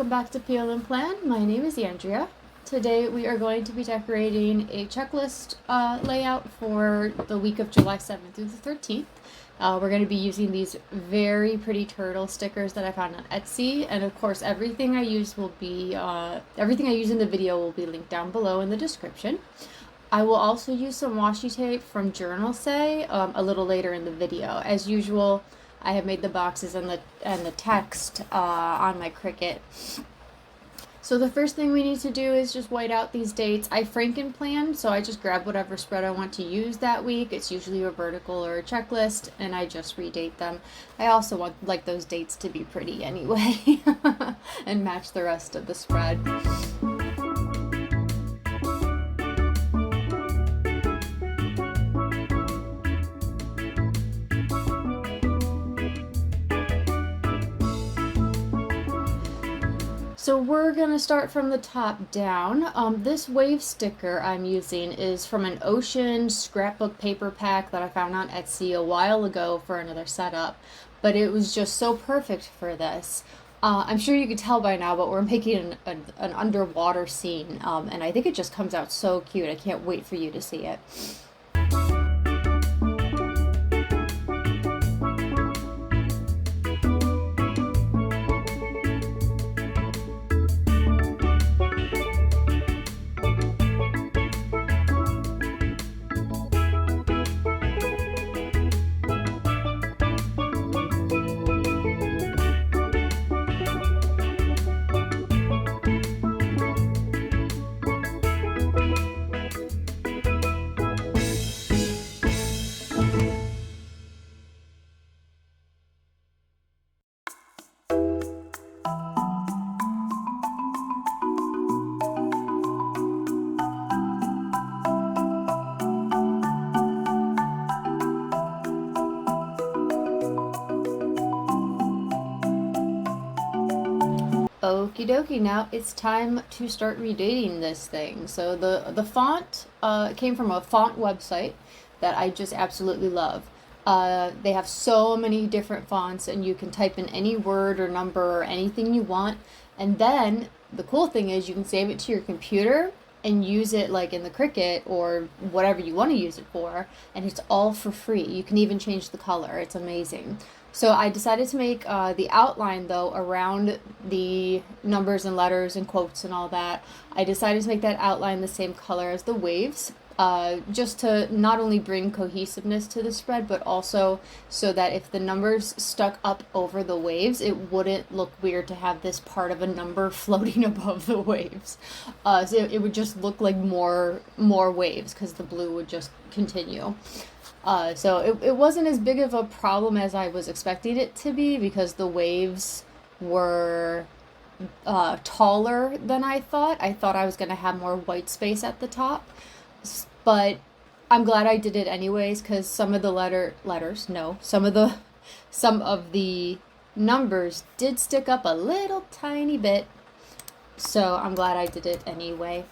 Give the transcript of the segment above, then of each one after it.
welcome back to PLM Plan. My name is Andrea. Today we are going to be decorating a checklist layout for the week of July 7th through the 13th. We're going to be using these very pretty turtle stickers that I found on Etsy, and of course everything I use in the video will be linked down below in the description. I will also use some washi tape from Journal Say a little later in the video. As usual, I have made the boxes and the text on my Cricut. So the first thing we need to do is just white out these dates. I Franken-plan, so I just grab whatever spread I want to use that week. It's usually a vertical or a checklist, and I just redate them. I also want those dates to be pretty anyway and match the rest of the spread. So we're going to start from the top down. This wave sticker I'm using is from an ocean scrapbook paper pack that I found on Etsy a while ago for another setup, but it was just so perfect for this. I'm sure you could tell by now, but we're making an underwater scene, and I think it just comes out so cute. I can't wait for you to see it. Okie dokie, now it's time to start redating this thing. So the font came from a font website that I just absolutely love. They have so many different fonts, and you can type in any word or number or anything you want. And then the cool thing is you can save it to your computer and use it like in the Cricut or whatever you want to use it for, and it's all for free. You can even change the color. It's amazing. So I decided to make the outline, though, around the numbers and letters and quotes and all that. I decided to make that outline the same color as the waves, just to not only bring cohesiveness to the spread, but also so that if the numbers stuck up over the waves, it wouldn't look weird to have this part of a number floating above the waves. So it would just look like more waves, because the blue would just continue. So it wasn't as big of a problem as I was expecting it to be, because the waves were taller than I thought. I thought I was going to have more white space at the top, but I'm glad I did it anyways, because some of the some of the numbers did stick up a little tiny bit, so I'm glad I did it anyway.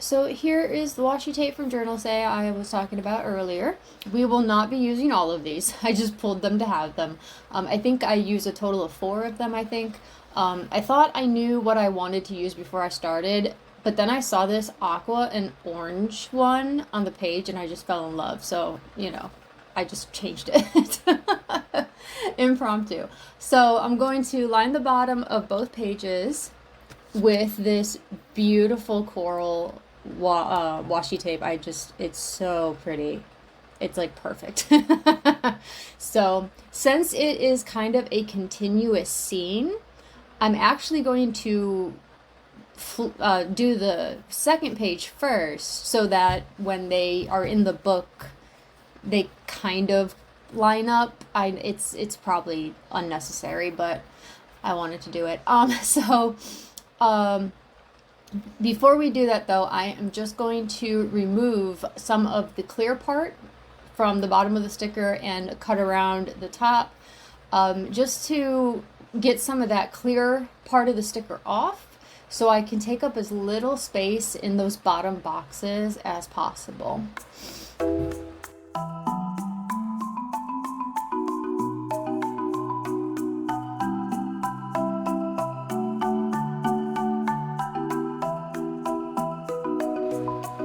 So here is the washi tape from Journal Say I was talking about earlier. We will not be using all of these. I just pulled them to have them. I think I used a total of 4 of them, I think. I thought I knew what I wanted to use before I started, but then I saw this aqua and orange one on the page and I just fell in love. So, you know, I just changed it. Impromptu. So I'm going to line the bottom of both pages with this beautiful coral washi tape. It's so pretty. It's like perfect. So since it is kind of a continuous scene, I'm actually going to do the second page first so that when they are in the book, they kind of line up. It's probably unnecessary, but I wanted to do it. Before we do that though, I am just going to remove some of the clear part from the bottom of the sticker and cut around the top, just to get some of that clear part of the sticker off so I can take up as little space in those bottom boxes as possible.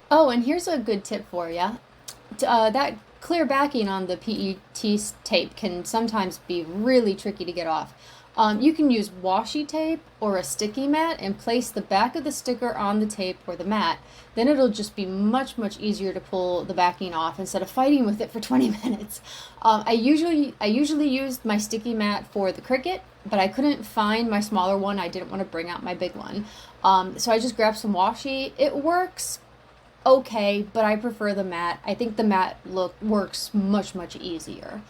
Oh, and here's a good tip for you. That clear backing on the PET tape can sometimes be really tricky to get off. You can use washi tape or a sticky mat and place the back of the sticker on the tape or the mat. Then it'll just be much, much easier to pull the backing off instead of fighting with it for 20 minutes. I usually used my sticky mat for the Cricut, but I couldn't find my smaller one. I didn't want to bring out my big one. So I just grabbed some washi. It works okay, but I prefer the mat. I think the mat look works much, much easier.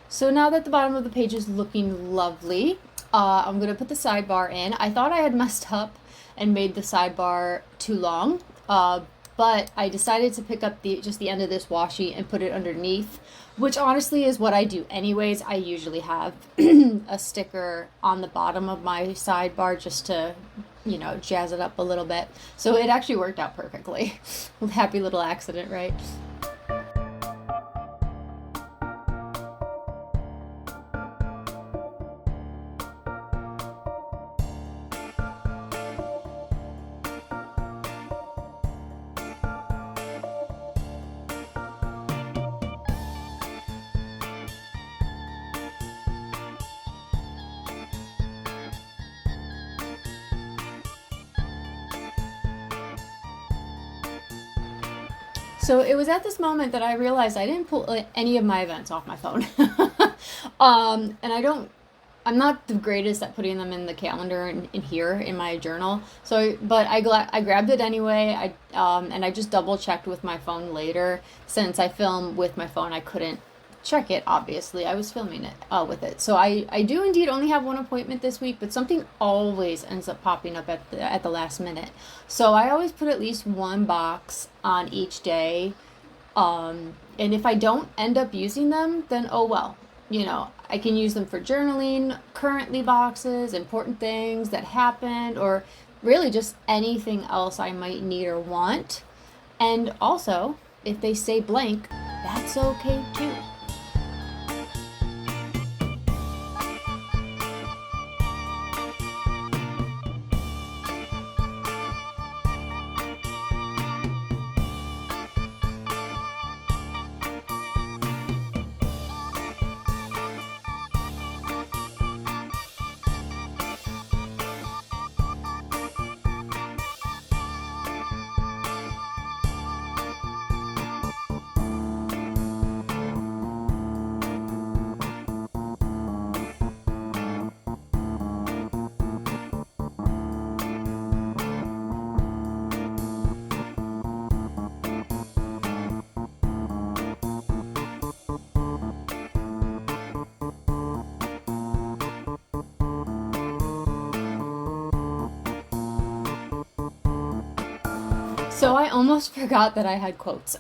So now that the bottom of the page is looking lovely, I'm going to put the sidebar in. I thought I had messed up and made the sidebar too long, but I decided to pick up the end of this washi and put it underneath, which honestly is what I do anyways. I usually have a sticker on the bottom of my sidebar just to, jazz it up a little bit. So it actually worked out perfectly. Happy little accident, right? So it was at this moment that I realized I didn't pull any of my events off my phone. And I'm not the greatest at putting them in the calendar in here in my journal. So, but I grabbed it anyway. And I just double checked with my phone later. Since I film with my phone, I couldn't check it, obviously. I was filming it with it. So I do indeed only have one appointment this week, but something always ends up popping up at the last minute. So I always put at least one box on each day. And if I don't end up using them, then oh well. I can use them for journaling, currently boxes, important things that happened, or really just anything else I might need or want. And also, if they stay blank, that's okay too. So I almost forgot that I had quotes.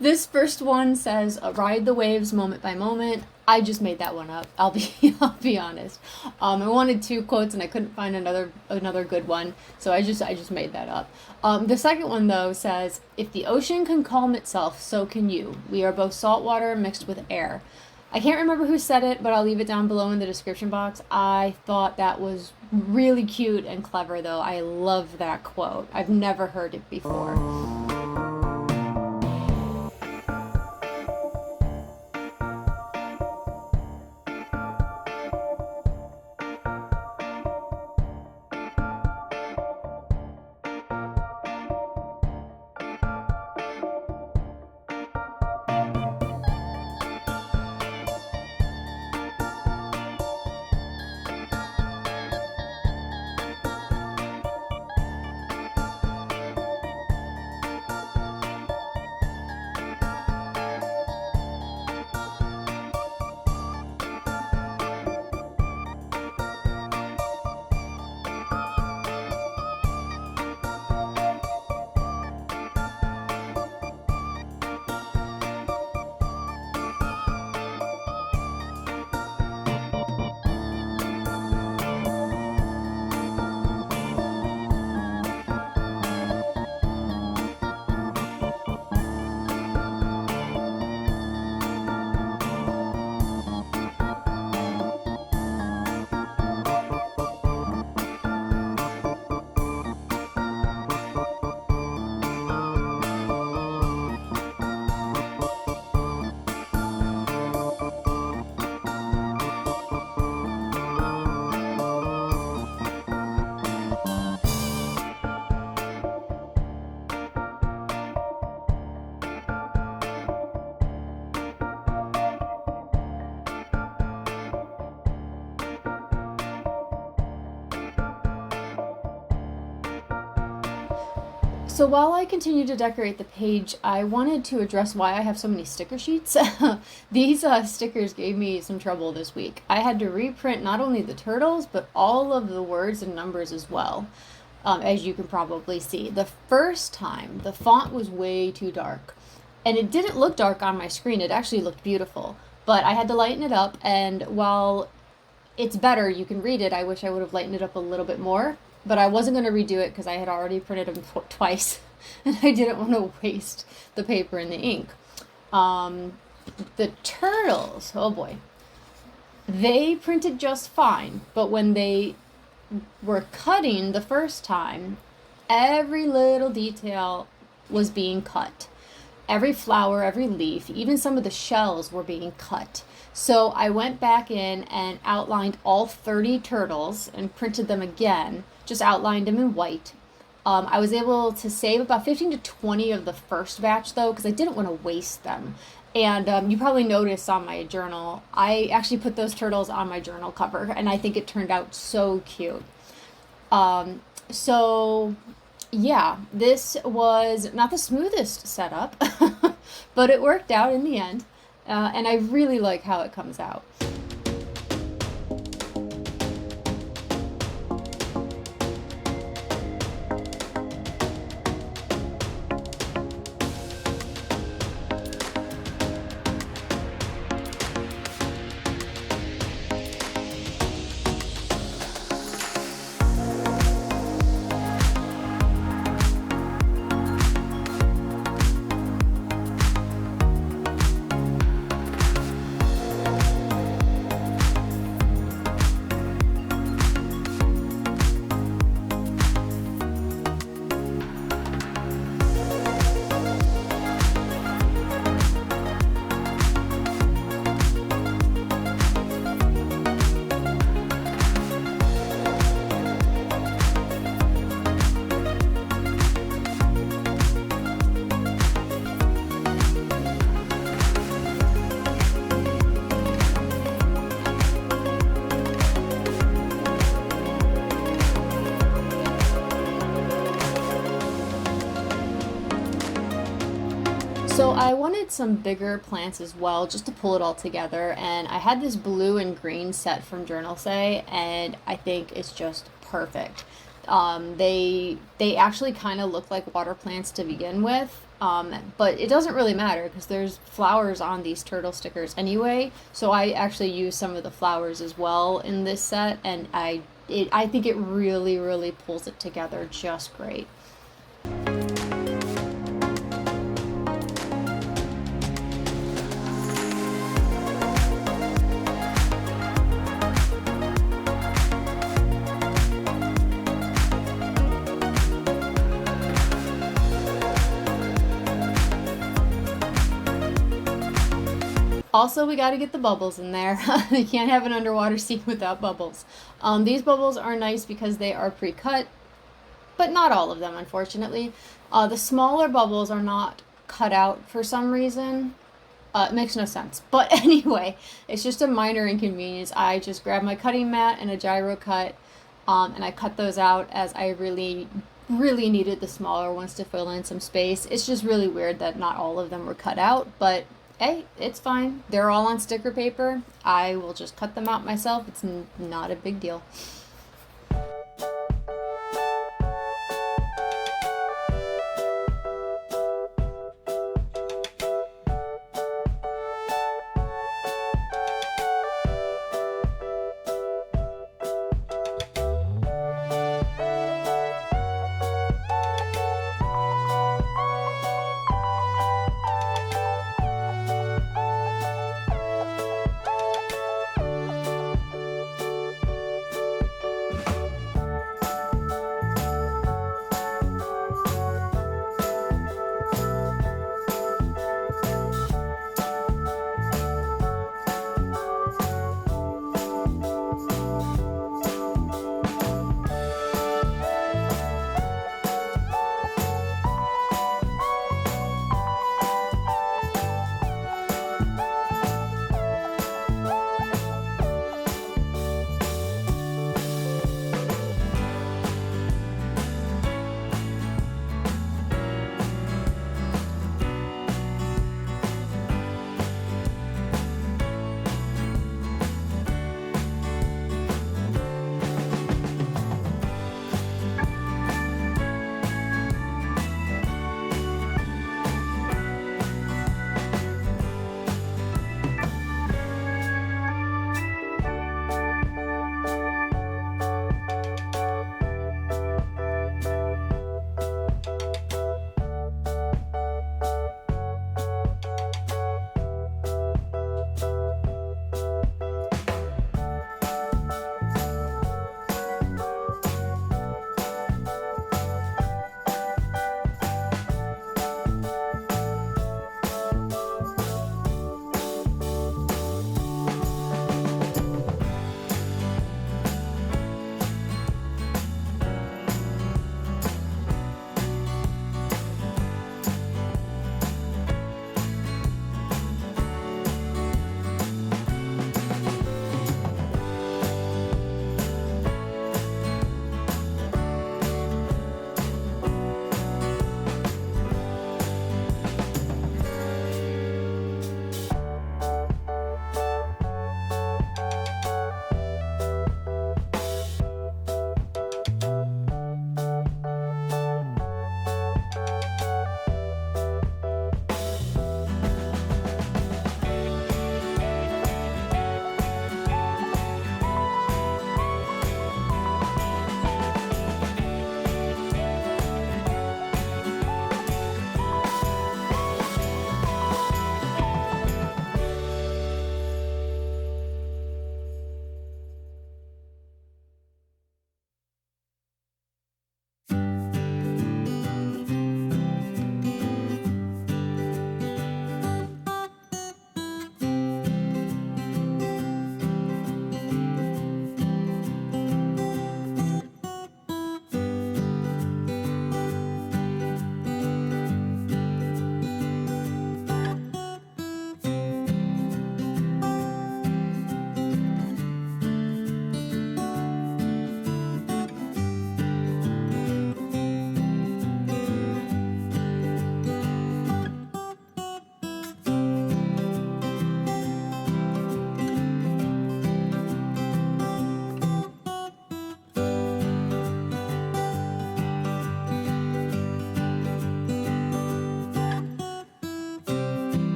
This first one says, "Ride the waves moment by moment." I just made that one up. I'll be honest. I wanted two quotes and I couldn't find another good one, so I just made that up. The second one though says, "If the ocean can calm itself, so can you. We are both salt water mixed with air." I can't remember who said it, but I'll leave it down below in the description box. I thought that was really cute and clever, though. I love that quote. I've never heard it before. So while I continue to decorate the page, I wanted to address why I have so many sticker sheets. These stickers gave me some trouble this week. I had to reprint not only the turtles, but all of the words and numbers as well. as you can probably see. The first time, the font was way too dark. And it didn't look dark on my screen. It actually looked beautiful. But I had to lighten it up, and while it's better, you can read it, I wish I would have lightened it up a little bit more. But I wasn't going to redo it because I had already printed them twice, and I didn't want to waste the paper and the ink. The turtles, oh boy. They printed just fine, but when they were cutting the first time, every little detail was being cut. Every flower, every leaf, even some of the shells were being cut. So I went back in and outlined all 30 turtles and printed them again, just outlined them in white. I was able to save about 15 to 20 of the first batch though, because I didn't want to waste them. And you probably noticed on my journal, I actually put those turtles on my journal cover, and I think it turned out so cute. So yeah, this was not the smoothest setup, but it worked out in the end, and I really like how it comes out. So I wanted some bigger plants as well, just to pull it all together, and I had this blue and green set from Journal Say, and I think it's just perfect. They actually kind of look like water plants to begin with, but it doesn't really matter because there's flowers on these turtle stickers anyway, so I actually use some of the flowers as well in this set, and I think it really, really pulls it together just great. Also, we got to get the bubbles in there. You can't have an underwater scene without bubbles. These bubbles are nice because they are pre-cut, but not all of them, unfortunately. The smaller bubbles are not cut out for some reason. It makes no sense. But anyway, it's just a minor inconvenience. I just grabbed my cutting mat and a gyro cut, and I cut those out as I really needed the smaller ones to fill in some space. It's just really weird that not all of them were cut out, but hey, it's fine. They're all on sticker paper. I will just cut them out myself. It's not a big deal.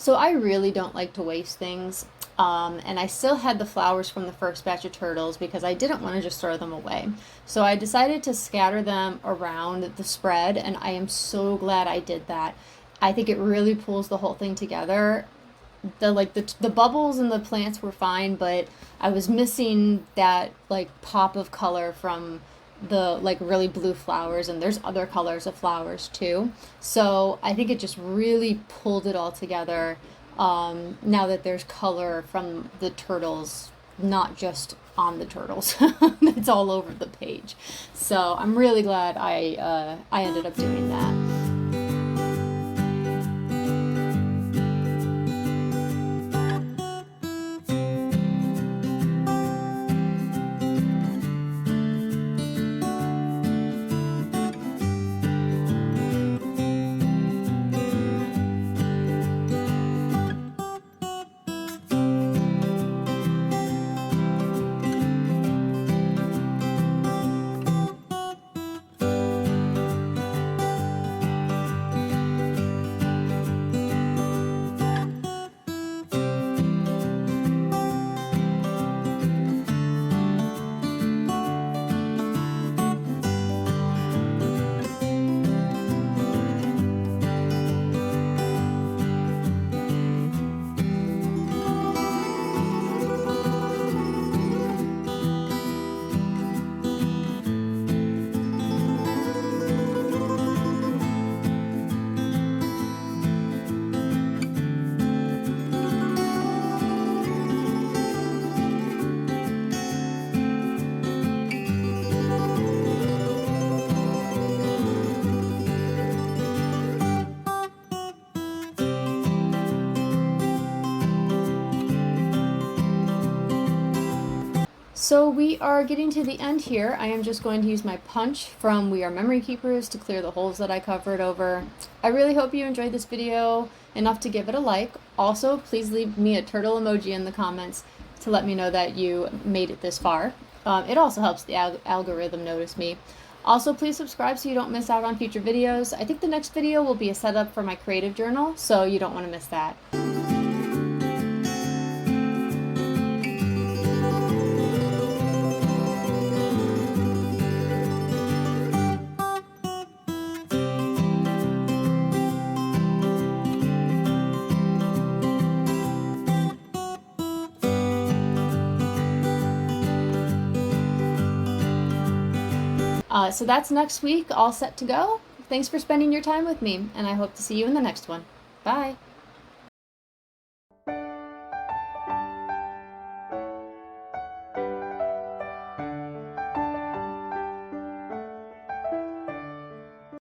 So I really don't like to waste things. And I still had the flowers from the first batch of turtles because I didn't want to just throw them away. So I decided to scatter them around the spread, and I am so glad I did that. I think it really pulls the whole thing together. The bubbles and the plants were fine, but I was missing that like pop of color from the like really blue flowers, and there's other colors of flowers too. So I think it just really pulled it all together. Now that there's color from the turtles, not just on the turtles, it's all over the page. So I'm really glad I ended up doing that. So we are getting to the end here. I am just going to use my punch from We Are Memory Keepers to clear the holes that I covered over. I really hope you enjoyed this video enough to give it a like. Also, please leave me a turtle emoji in the comments to let me know that you made it this far. It also helps the algorithm notice me. Also, please subscribe so you don't miss out on future videos. I think the next video will be a setup for my creative journal, so you don't want to miss that. So that's next week, all set to go. Thanks for spending your time with me, and I hope to see you in the next one. Bye.